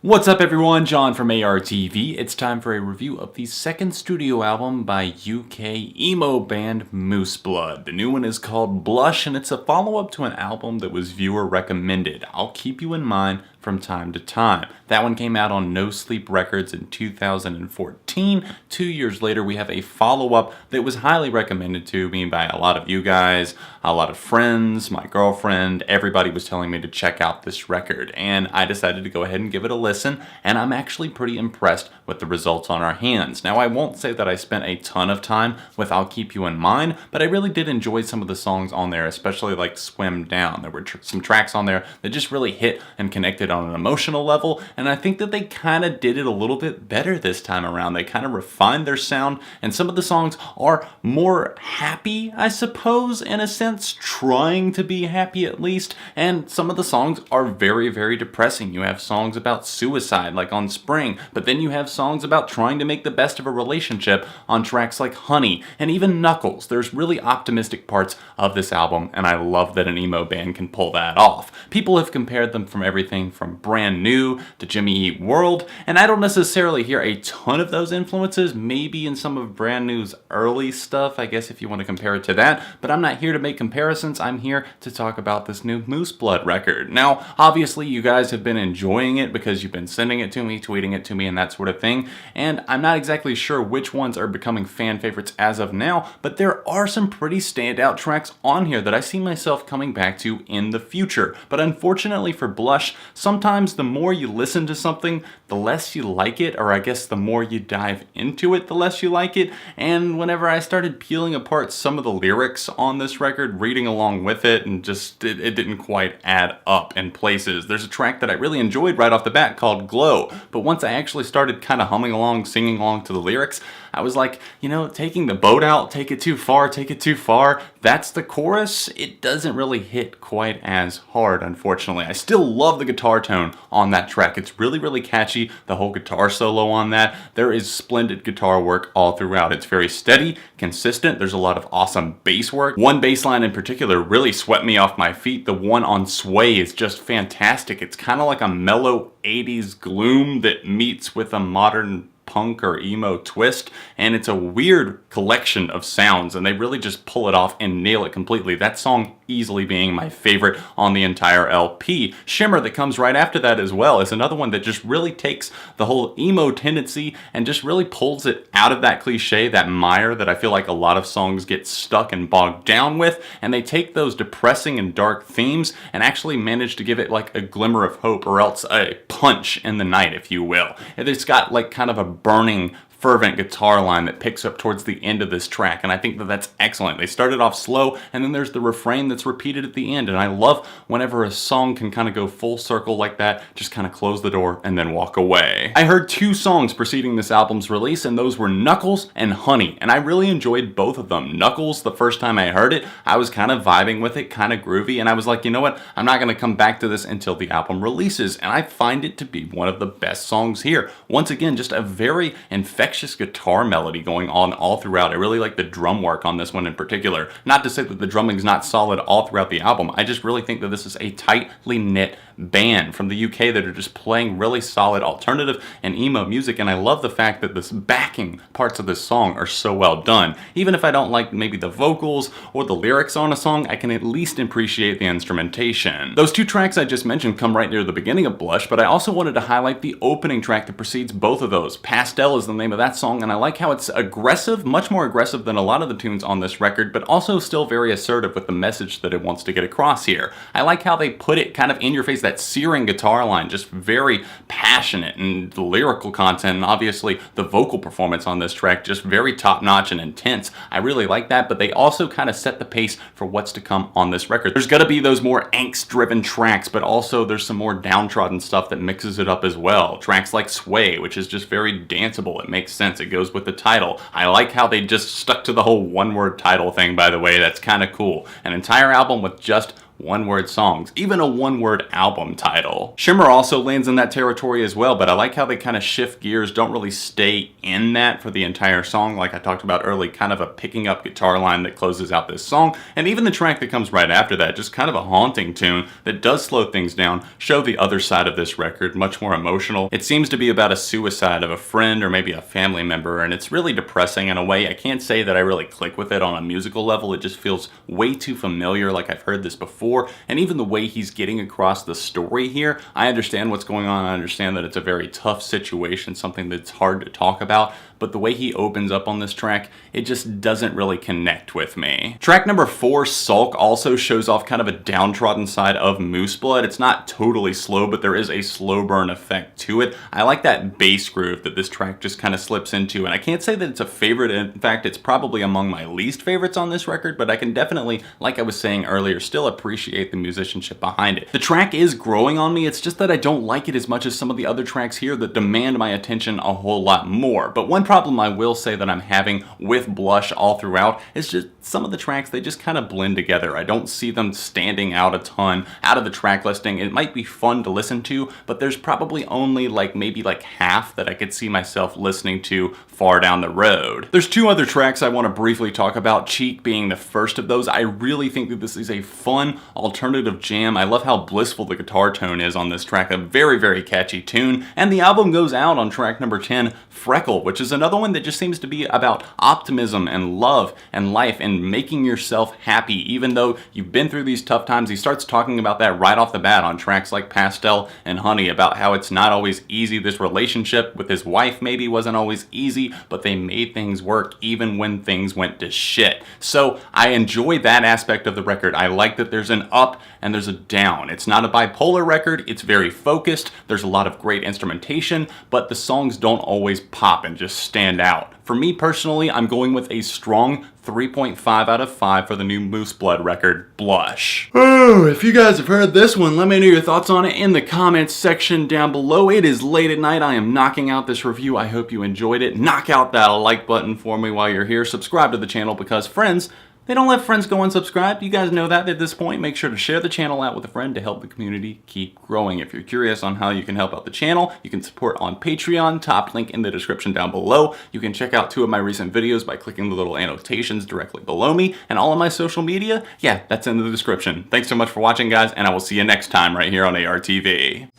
What's up everyone, John from ARTV. It's time for a review of the second studio album by UK emo band Moose Blood. The new one is called Blush and it's a follow-up to an album that was viewer recommended. I'll keep you in mind from time to time. That one came out on No Sleep Records in 2014. 2 years later we have a follow-up that was highly recommended to me by a lot of you guys, a lot of friends, my girlfriend. Everybody was telling me to check out this record and I decided to go ahead and give it a listen, and I'm actually pretty impressed with the results on our hands. Now I won't say that I spent a ton of time with I'll Keep You in Mind, but I really did enjoy some of the songs on there, especially like Swim Down. There were some tracks on there that just really hit and connected on an emotional level, and I think that they kind of did it a little bit better this time around. They kind of refined their sound, and some of the songs are more happy, I suppose, in a sense, trying to be happy at least, and some of the songs are very, very depressing. You have songs about suicide like on Spring, but then you have songs about trying to make the best of a relationship on tracks like Honey, and even Knuckles. There's really optimistic parts of this album, and I love that an emo band can pull that off. People have compared them from everything from Brand New to Jimmy Eat World, and I don't necessarily hear a ton of those influences, maybe in some of Brand New's early stuff, I guess if you want to compare it to that, but I'm not here to make comparisons. I'm here to talk about this new Moose Blood record. Now, obviously you guys have been enjoying it because you've been sending it to me, tweeting it to me, and that sort of thing, and I'm not exactly sure which ones are becoming fan favorites as of now, but there are some pretty standout tracks on here that I see myself coming back to in the future. But unfortunately for Blush, sometimes the more you listen to something, the less you like it, or I guess the more you dive into it, the less you like it. And whenever I started peeling apart some of the lyrics on this record, reading along with it, and just it didn't quite add up in places. There's a track that I really enjoyed right off the bat called Glow, but once I actually started kind of humming along, singing along to the lyrics, I was like, you know, taking the boat out, take it too far, take it too far. That's the chorus. It doesn't really hit quite as hard, unfortunately. I still love the guitar tone on that track. It's really, really catchy. The whole guitar solo on that. There is splendid guitar work all throughout. It's very steady, consistent. There's a lot of awesome bass work. One bass line in particular really swept me off my feet. The one on Sway is just fantastic. It's kind of like a mellow 80s gloom that meets with a modern punk or emo twist, and it's a weird collection of sounds, and they really just pull it off and nail it completely. That song easily being my favorite on the entire LP. Shimmer, that comes right after that as well, is another one that just really takes the whole emo tendency and just really pulls it out of that cliche, that mire that I feel like a lot of songs get stuck and bogged down with, and they take those depressing and dark themes and actually manage to give it like a glimmer of hope, or else a punch in the night, if you will. It's got like kind of a burning, fervent guitar line that picks up towards the end of this track, and I think that that's excellent. They started off slow, and then there's the refrain that's repeated at the end, and I love whenever a song can kind of go full circle like that, just kind of close the door and then walk away. I heard two songs preceding this album's release, and those were Knuckles and Honey, and I really enjoyed both of them. Knuckles, the first time I heard it, I was kind of vibing with it, kind of groovy, and I was like, you know what, I'm not going to come back to this until the album releases, and I find it to be one of the best songs here. Once again, just a very infectious guitar melody going on all throughout. I really like the drum work on this one in particular. Not to say that the drumming's not solid all throughout the album, I just really think that this is a tightly knit band from the UK that are just playing really solid alternative and emo music, and I love the fact that the backing parts of this song are so well done. Even if I don't like maybe the vocals or the lyrics on a song, I can at least appreciate the instrumentation. Those two tracks I just mentioned come right near the beginning of Blush, but I also wanted to highlight the opening track that precedes both of those. Pastel is the name of that song, and I like how it's aggressive, much more aggressive than a lot of the tunes on this record, but also still very assertive with the message that it wants to get across here. I like how they put it kind of in your face, that searing guitar line, just very passionate, and the lyrical content, and obviously the vocal performance on this track, just very top-notch and intense. I really like that, but they also kind of set the pace for what's to come on this record. There's gotta be those more angst-driven tracks, but also there's some more downtrodden stuff that mixes it up as well. Tracks like Sway, which is just very danceable. It makes sense. It goes with the title. I like how they just stuck to the whole one-word title thing, by the way. That's kind of cool. An entire album with just one-word songs, even a one-word album title. Shimmer also lands in that territory as well, but I like how they kind of shift gears, don't really stay in that for the entire song. Like I talked about early, kind of a picking up guitar line that closes out this song, and even the track that comes right after that, just kind of a haunting tune that does slow things down, show the other side of this record, much more emotional. It seems to be about a suicide of a friend or maybe a family member, and it's really depressing in a way. I can't say that I really click with it on a musical level. It just feels way too familiar, like I've heard this before, and even the way he's getting across the story here, I understand what's going on. I understand that it's a very tough situation, something that's hard to talk about, but the way he opens up on this track, it just doesn't really connect with me. Track number 4, Sulk, also shows off kind of a downtrodden side of Moose Blood. It's not totally slow, but there is a slow burn effect to it. I like that bass groove that this track just kind of slips into, and I can't say that it's a favorite. In fact, it's probably among my least favorites on this record, but I can definitely, like I was saying earlier, still appreciate the musicianship behind it. The track is growing on me. It's just that I don't like it as much as some of the other tracks here that demand my attention a whole lot more. But one problem I will say that I'm having with Blush all throughout is just some of the tracks, they just kind of blend together. I don't see them standing out a ton out of the track listing. It might be fun to listen to, but there's probably only maybe half that I could see myself listening to far down the road. There's 2 other tracks I want to briefly talk about, Cheek being the first of those. I really think that this is a fun alternative jam. I love how blissful the guitar tone is on this track, a very, very catchy tune, and the album goes out on track number 10, Freckle, which is another one that just seems to be about optimism and love and life and making yourself happy even though you've been through these tough times. He starts talking about that right off the bat on tracks like Pastel and Honey, about how it's not always easy. This relationship with his wife maybe wasn't always easy, but they made things work even when things went to shit. So I enjoy that aspect of the record. I like that there's an up and there's a down. It's not a bipolar record. It's very focused. There's a lot of great instrumentation, but the songs don't always pop and just stand out. For me personally, I'm going with a strong 3.5 out of 5 for the new Moose Blood record, Blush. Oh, if you guys have heard this one, let me know your thoughts on it in the comments section down below. It is late at night. I am knocking out this review. I hope you enjoyed it. Knock out that like button for me while you're here. Subscribe to the channel because friends, they don't let friends go unsubscribed. You guys know that at this point. Make sure to share the channel out with a friend to help the community keep growing. If you're curious on how you can help out the channel, you can support on Patreon, top link in the description down below. You can check out 2 of my recent videos by clicking the little annotations directly below me, and all of my social media, yeah, that's in the description. Thanks so much for watching, guys, and I will see you next time right here on ARTV.